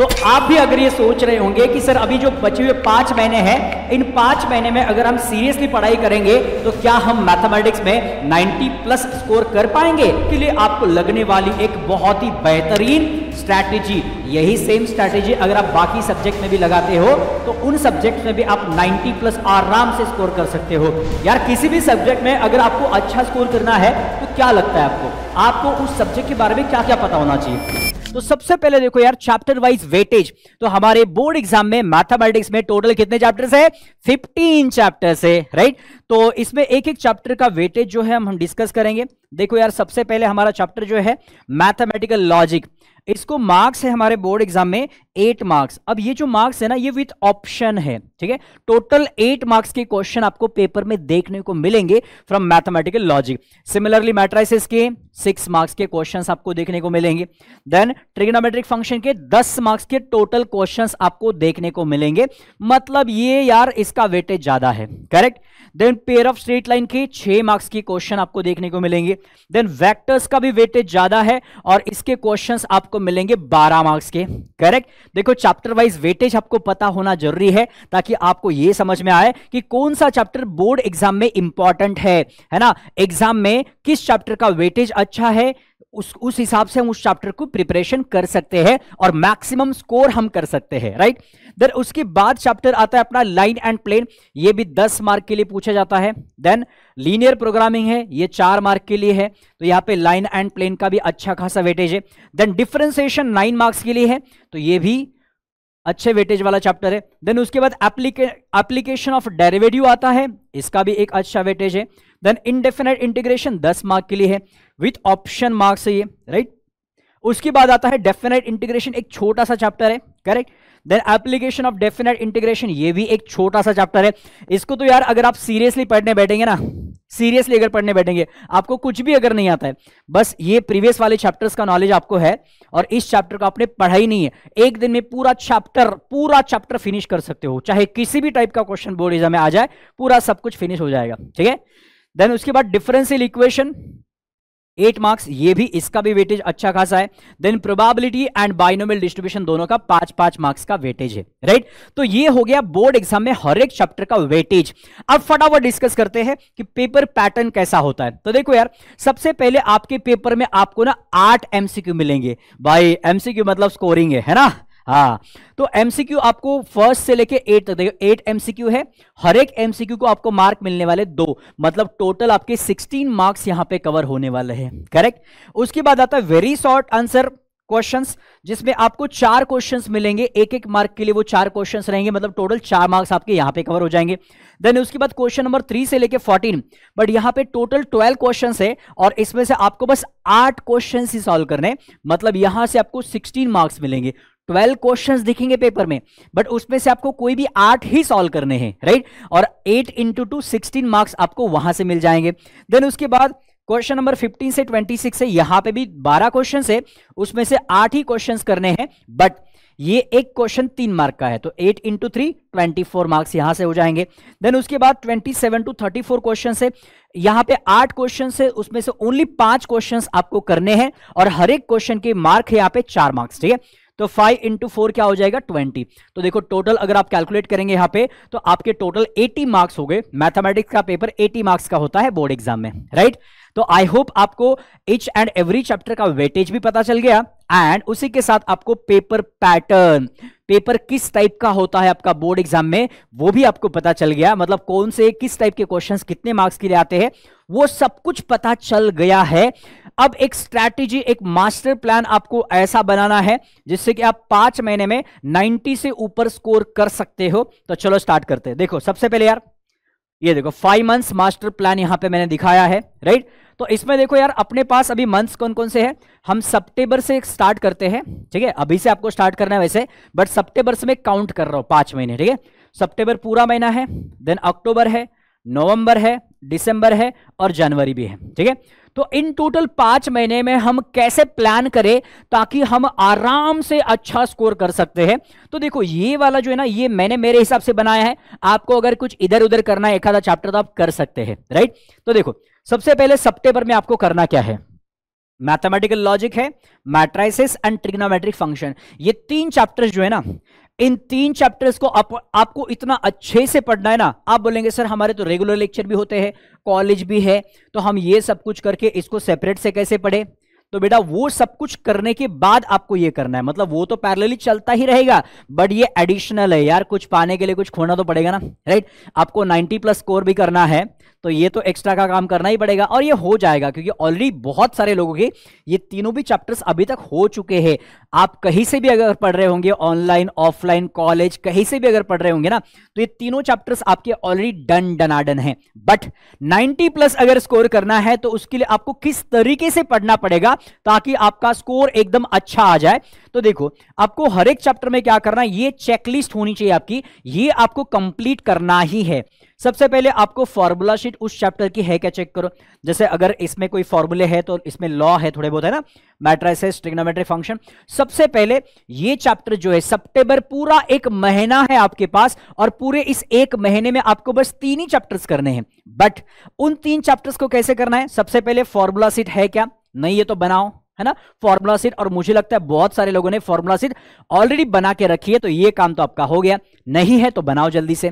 तो आप भी अगर ये सोच रहे होंगे कि सर अभी जो बचे हुए 5 महीने हैं, इन 5 महीने में अगर हम सीरियसली पढ़ाई करेंगे तो क्या हम मैथमेटिक्स में 90 प्लस स्कोर कर पाएंगे, के लिए आपको लगने वाली एक बहुत ही बेहतरीन स्ट्रैटेजी, यही सेम स्ट्रैटेजी अगर आप बाकी सब्जेक्ट में भी लगाते हो तो उन सब्जेक्ट में भी आप 90 प्लस आराम से स्कोर कर सकते हो। यार किसी भी सब्जेक्ट में अगर आपको अच्छा स्कोर करना है तो क्या लगता है आपको उस सब्जेक्ट के बारे में क्या क्या पता होना चाहिए? तो सबसे पहले देखो यार, चैप्टर वाइज वेटेज। तो हमारे बोर्ड एग्जाम में मैथमेटिक्स में टोटल कितने चैप्टर्स है? 15 चैप्टर्स है, राइट। तो इसमें एक एक चैप्टर का वेटेज जो है हम डिस्कस करेंगे। देखो यार, सबसे पहले हमारा चैप्टर जो है मैथमेटिकल लॉजिक, इसको मार्क्स है हमारे बोर्ड एग्जाम में 8 मार्क्स। अब ये जो मार्क्स है ना, ये विथ ऑप्शन है, ठीक है। टोटल 8 मार्क्स के क्वेश्चन आपको पेपर में देखने को मिलेंगे from mathematical logic. Similarly matrices के 6 मार्क्स के क्वेश्चंस आपको देखने को मिलेंगे। देन ट्रिग्नोमेट्रिक फंक्शन के 10 मार्क्स के टोटल क्वेश्चंस आपको देखने को मिलेंगे। मतलब ये यार इसका वेटेज ज्यादा है, correct. Then pair of straight line के 6 मार्क्स के क्वेश्चन आपको देखने को मिलेंगे। देन वेक्टर्स का भी वेटेज ज्यादा है और इसके क्वेश्चंस आपको मिलेंगे 12 मार्क्स के, करेक्ट। देखो चैप्टर वाइज वेटेज आपको पता होना जरूरी है ताकि आपको यह समझ में आए कि कौन सा चैप्टर बोर्ड एग्जाम में इंपॉर्टेंट है ना। एग्जाम में किस चैप्टर का वेटेज अच्छा है, उस हिसाब से हम उस चैप्टर को प्रिपरेशन कर सकते हैं और मैक्सिमम स्कोर हम कर सकते हैं, राइट। देन उसके बाद चैप्टर आता है अपना लाइन एंड प्लेन, ये भी 10 मार्क के लिए पूछा जाता है। देन लीनियर प्रोग्रामिंग है, ये 4 मार्क के लिए है, तो यहाँ पे लाइन एंड प्लेन का भी अच्छा खासा वेटेज है। देन डिफरेंशिएशन 9 मार्क्स के लिए है, तो ये भी अच्छे वेटेज वाला चैप्टर है। देन उसके बाद एप्लीकेशन ऑफ डेरिवेटिव आता है, इसका भी एक अच्छा वेटेज है। देन इनडेफिनेट इंटीग्रेशन 10 मार्क के लिए है विथ ऑप्शन मार्क्स है ये, राइट। उसके बाद आता है डेफिनेट इंटीग्रेशन, एक छोटा सा चैप्टर है, correct. Then application of definite integration, ये भी एक छोटा सा चैप्टर है। इसको तो यार अगर आप सीरियसली पढ़ने बैठेंगे ना, सीरियसली अगर पढ़ने बैठेंगे, आपको कुछ भी अगर नहीं आता है, बस ये प्रीवियस वाले चैप्टर्स का नॉलेज आपको है और इस चैप्टर का आपने पढ़ा ही नहीं है, एक दिन में पूरा चैप्टर फिनिश कर सकते हो। चाहे किसी भी टाइप का क्वेश्चन बोर्ड एग्जाम में आ जाए, पूरा सब कुछ फिनिश हो जाएगा, ठीक है। देन उसके बाद डिफरेंशियल इक्वेशन 8 मार्क्स, ये भी इसका भी वेटेज अच्छा खासा है। Then probability and binomial distribution दोनों का 5-5 मार्क्स का वेटेज है, राइट। तो ये हो गया बोर्ड एग्जाम में हर एक चैप्टर का वेटेज। अब फटाफट डिस्कस करते हैं कि पेपर पैटर्न कैसा होता है। तो देखो यार, सबसे पहले आपके पेपर में आपको ना 8 एमसीक्यू मिलेंगे। भाई एमसीक्यू मतलब स्कोरिंग है ना। हाँ, तो एमसीक्यू आपको फर्स्ट से लेके 8 तक, देखो 8 एमसीक्यू है, हर एक एमसीक्यू को आपको मार्क मिलने वाले 2, मतलब टोटल आपके 16 मार्क्स यहां पे कवर होने वाले हैं, करेक्ट। उसके बाद आता है वेरी शॉर्ट आंसर क्वेश्चंस, जिसमें आपको 4 क्वेश्चंस मिलेंगे, एक मार्क के लिए वो 4 क्वेश्चंस रहेंगे, मतलब टोटल 4 मार्क्स आपके यहां पे कवर हो जाएंगे। देन उसके बाद क्वेश्चन नंबर 3 से लेके 14, बट यहां पे टोटल 12 क्वेश्चंस है और इसमें से आपको बस 8 क्वेश्चंस ही सॉल्व करने, मतलब यहां से आपको 16 मार्क्स मिलेंगे। 12 क्वेश्चंस दिखेंगे पेपर में, बट उसमें से आपको कोई भी 8 ही सॉल्व करने हैं, राइट। और 8 इंटू 2 16 मार्क्स आपको वहां से मिल जाएंगे। देन उसके बाद क्वेश्चन नंबर 15 से 26 है, यहां पे भी 12 क्वेश्चंस है, उसमें से 8 ही क्वेश्चंस करने हैं, बट ये एक क्वेश्चन 3 मार्क का है, तो 8 इंटू 3 24 मार्क्स यहां से हो जाएंगे। देन उसके बाद 27 टू 34 क्वेश्चन है, यहां पे 8 क्वेश्चन है, उसमें से ओनली 5 क्वेश्चन आपको करने हैं और हर एक क्वेश्चन के मार्क है यहां पे 4 मार्क्स, ठीक है। तो 5 इंटू 4 क्या हो जाएगा 20। तो देखो टोटल अगर आप कैलकुलेट करेंगे यहां पे तो आपके टोटल 80 मार्क्स हो गए। मैथमेटिक्स का पेपर 80 मार्क्स का होता है बोर्ड एग्जाम में, राइट। तो आई होप आपको ईच एंड एवरी चैप्टर का वेटेज भी पता चल गया एंड उसी के साथ आपको पेपर पैटर्न, पेपर किस टाइप का होता है आपका बोर्ड एग्जाम में, वो भी आपको पता चल गया। मतलब कौन से किस टाइप के क्वेश्चंस कितने मार्क्स के लिए आते हैं, वो सब कुछ पता चल गया है। अब एक स्ट्रैटेजी, एक मास्टर प्लान आपको ऐसा बनाना है जिससे कि आप 5 महीने में 90 से ऊपर स्कोर कर सकते हो। तो चलो स्टार्ट करते हैं। देखो सबसे पहले यार, ये देखो 5 मंथ्स मास्टर प्लान यहां पे मैंने दिखाया है, राइट। तो इसमें देखो यार, अपने पास अभी मंथ्स कौन कौन से हैं। हम सितंबर से स्टार्ट करते हैं, ठीक है। अभी से आपको स्टार्ट करना है वैसे, बट सितंबर से मैं काउंट कर रहा हूं 5 महीने, ठीक है। सितंबर पूरा महीना है, देन अक्टूबर है, नवंबर है, दिसंबर है और जनवरी भी है, ठीक है। तो इन टोटल 5 महीने में हम कैसे प्लान करें ताकि हम आराम से अच्छा स्कोर कर सकते हैं। तो देखो ये वाला जो है ना, ये मैंने मेरे हिसाब से बनाया है। आपको अगर कुछ इधर उधर करना है, एक आधा चैप्टर, तो आप कर सकते हैं, राइट। तो देखो सबसे पहले सितंबर में आपको करना क्या है, मैथमेटिकल लॉजिक है, मैट्रिसेस एंड ट्रिग्नोमेट्रिक फंक्शन। ये 3 चैप्टर्स जो है ना, इन 3 चैप्टर्स को आपको इतना अच्छे से पढ़ना है ना, आप बोलेंगे सर हमारे तो रेगुलर लेक्चर भी होते हैं, कॉलेज भी है, तो हम ये सब कुछ करके इसको सेपरेट से कैसे पढ़े? तो बेटा वो सब कुछ करने के बाद आपको ये करना है, मतलब वो तो पैरेलली चलता ही रहेगा, बट ये एडिशनल है यार, कुछ पाने के लिए कुछ खोना तो पड़ेगा ना, राइट? आपको 90+ स्कोर भी करना है तो ये तो एक्स्ट्रा का काम करना ही पड़ेगा, और ये हो जाएगा क्योंकि ऑलरेडी बहुत सारे लोगों के ये तीनों भी चैप्टर्स अभी तक हो चुके हैं। आप कहीं से भी अगर पढ़ रहे होंगे, ऑनलाइन, ऑफलाइन, कॉलेज, कहीं से भी अगर पढ़ रहे होंगे ना, तो ये तीनों चैप्टर्स आपके ऑलरेडी डनाडन हैं। बट 90+ अगर स्कोर करना है तो उसके लिए आपको किस तरीके से पढ़ना पड़ेगा ताकि आपका स्कोर एकदम अच्छा आ जाए? तो देखो, आपको हर एक चैप्टर में क्या करना है, ये चेकलिस्ट होनी चाहिए आपकी, ये आपको कंप्लीट करना ही है। सबसे पहले आपको फॉर्मूला शीट उस चैप्टर की है क्या चेक करो। जैसे अगर इसमें कोई फॉर्मूले है तो इसमें लॉ है, थोड़े बहुत है ना, मैट्रिसेस, ट्रिग्नोमेट्रिक फंक्शन। सबसे पहले ये चैप्टर जो है, सितंबर पूरा 1 महीना है आपके पास, और पूरे इस 1 महीने में आपको बस 3 ही चैप्टर्स करने हैं। बट उन 3 चैप्टर्स को कैसे करना है? सबसे पहले फॉर्मूला शीट है क्या? नहीं है तो बनाओ, है ना, फॉर्मूला शीट। और मुझे लगता है बहुत सारे लोगों ने फॉर्मूला शीट ऑलरेडी बना के रखी है, तो ये काम तो आपका हो गया। नहीं है तो बनाओ जल्दी से।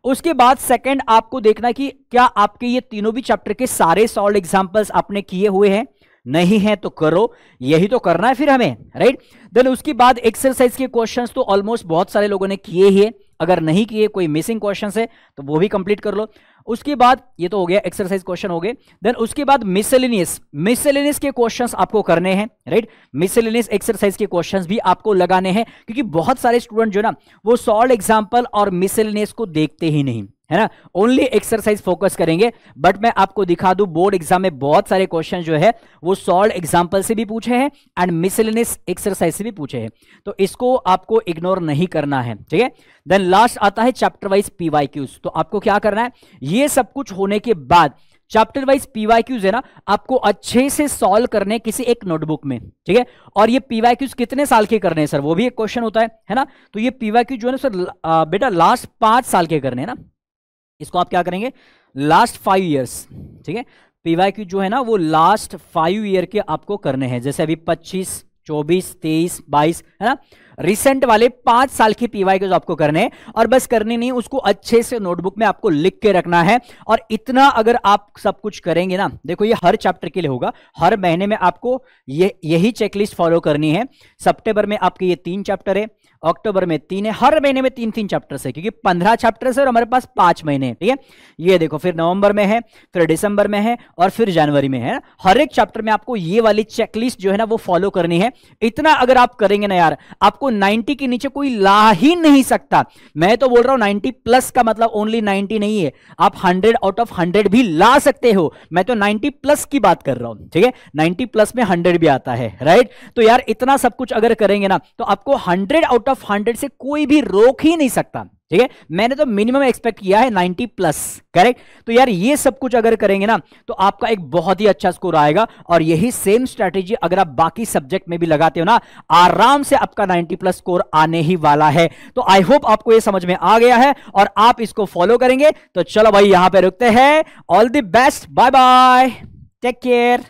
उसके बाद सेकंड आपको देखना कि क्या आपके ये तीनों भी चैप्टर के सारे सॉल्व एग्जांपल्स आपने किए हुए हैं। नहीं है तो करो, यही तो करना है फिर हमें, राइट? देन उसके बाद एक्सरसाइज के क्वेश्चंस तो ऑलमोस्ट बहुत सारे लोगों ने किए ही है, अगर नहीं किए, कोई मिसिंग क्वेश्चंस है तो वो भी कंप्लीट कर लो। उसके बाद ये तो हो गया, एक्सरसाइज क्वेश्चन हो गए। देन उसके बाद मिसलेनियस के क्वेश्चंस आपको करने हैं, राइट? मिसलेनियस एक्सरसाइज के क्वेश्चंस भी आपको लगाने हैं, क्योंकि बहुत सारे स्टूडेंट जो ना वो सॉल्व एग्जांपल और मिसलेनियस को देखते ही नहीं, है ना, ओनली एक्सरसाइज फोकस करेंगे। बट मैं आपको दिखा दूं, बोर्ड एग्जाम में बहुत सारे क्वेश्चन जो है वो सॉल्व एग्जांपल से भी पूछे हैं एंड मिसलेनियस एक्सरसाइज से भी पूछे हैं, तो इसको आपको इग्नोर नहीं करना है, ठीक है? देन लास्ट आता है चैप्टर वाइज पीवाईक्यूज। तो आपको क्या करना है, ये सब कुछ होने के बाद चैप्टर वाइज पीवाईक्यूज है ना, आपको अच्छे से सॉल्व करने किसी एक नोटबुक में, ठीक है? और ये पीवाईक्यूज कितने साल के करने हैं सर, वो भी एक क्वेश्चन होता है ना? तो ये पीवाईक्यूज जो है ना सर बेटा लास्ट 5 साल के करने हैं ना, इसको आप क्या करेंगे, लास्ट 5 ईयर्स, ठीक है? पीवाईक्यू जो है ना वो लास्ट 5 ईयर के आपको करने हैं, जैसे अभी 25, 24, 23, 22, है ना, रिसेंट वाले 5 साल की पीवाईक्यूज आपको करने हैं। और बस करनी नहीं, उसको अच्छे से नोटबुक में आपको लिख के रखना है। और इतना अगर आप सब कुछ करेंगे ना, देखो ये हर चैप्टर के लिए होगा, हर महीने में आपको यही चेकलिस्ट फॉलो करनी है। सितंबर में आपके ये 3 चैप्टर है, अक्टूबर में 3 है, हर महीने में 3-3 चैप्टर्स है, क्योंकि 15 चैप्टर्स है और हमारे पास 5 महीने हैं, ठीक है? ये देखो, फिर नवंबर में है, फिर दिसंबर में है, और फिर जनवरी में है। हर एक चैप्टर में आपको ये वाली चेकलिस्ट जो है ना वो फॉलो करनी है। इतना अगर आप करेंगे ना यार, आपको 90 के नीचे कोई ला ही नहीं सकता। मैं तो बोल रहा हूं 90+ का मतलब ओनली 90 नहीं है, आप 100 आउट ऑफ 100 भी ला सकते हो। मैं तो 90+ की बात कर रहा हूं, ठीक है? 90+ में 100 भी आता है, राइट? तो यार इतना सब कुछ अगर करेंगे ना तो आपको 100 आउट ऑफ 100 से कोई भी रोक ही नहीं सकता, ठीक है? मैंने तो मिनिमम एक्सपेक्ट किया है 90+, करेक्ट? तो यार ये सब कुछ अगर करेंगे ना तो आपका एक बहुत ही अच्छा स्कोर आएगा। और यही सेम स्ट्रैटेजी अगर आप बाकी सब्जेक्ट में भी लगाते हो ना, आराम से आपका 90+ स्कोर आने ही वाला है। तो आई होप आपको ये समझ में आ गया है और आप इसको फॉलो करेंगे। तो चलो भाई यहां पे रुकते हैं। All the best, bye bye, take care.